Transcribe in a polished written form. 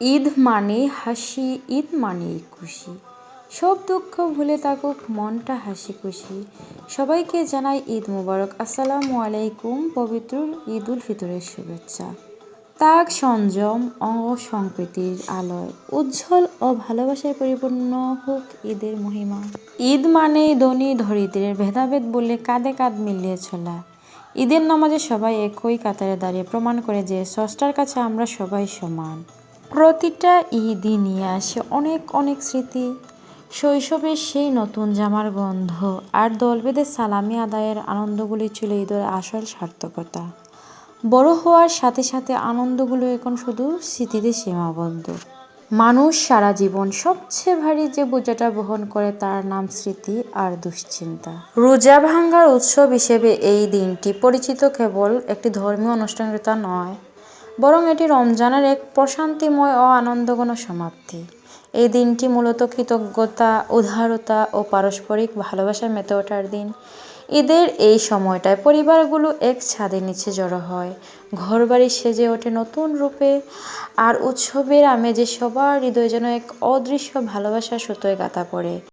ঈদ মানে হাসি, ঈদ মানেই খুশি। সব দুঃখ ভুলে থাকুক মনটা হাসি খুশি। সবাইকে জানাই ঈদ মোবারক। আসসালামু আলাইকুম। পবিত্র ঈদ উল ফিতরের শুভেচ্ছা। ত্যাগ, সংযম ও সম্প্রীতির আলোয় উজ্জ্বল ও ভালোবাসায় পরিপূর্ণ হোক ঈদের মহিমা। ঈদ মানেই ধনী দরিদ্রের ভেদাভেদ বলে কাঁধে কাঁধ মিলিয়ে চলা। ঈদের নামাজে সবাই একই কাতারে দাঁড়িয়ে প্রমাণ করে যে স্রষ্টার কাছে আমরা সবাই সমান। প্রতিটা ঈদই নিয়ে আসে অনেক অনেক স্মৃতি। শৈশবের সেই নতুন জামার গন্ধ আর দল বেঁধে সালামি আদায়ের আনন্দগুলি ছিল ঈদের আসল সার্থকতা। বড় হওয়ার সাথে সাথে আনন্দগুলো এখন শুধু স্মৃতিতে সীমাবদ্ধ। মানুষ সারা জীবন সবচেয়ে ভারী যে বোঝাটা বহন করে তার নাম স্মৃতি আর দুশ্চিন্তা। রোজা ভাঙ্গার উৎসব হিসেবে এই দিনটি পরিচিত কেবল একটি ধর্মীয় অনুষ্ঠানের তা নয়, বরং এটি রমজানের এক প্রশান্তিময় ও আনন্দঘন সমাপ্তি। এই দিনটি মূলত কৃতজ্ঞতা, উদারতা ও পারস্পরিক ভালোবাসায় মেতে ওঠার দিন। ঈদের এই সময়টায় পরিবারগুলো এক ছাদের নিচে জড়ো হয়, ঘরবাড়ি সেজে ওঠে নতুন রূপে, আর উৎসবের আমেজে সবার হৃদয় যেন এক অদৃশ্য ভালোবাসার সুতোয় গাঁথা পড়ে।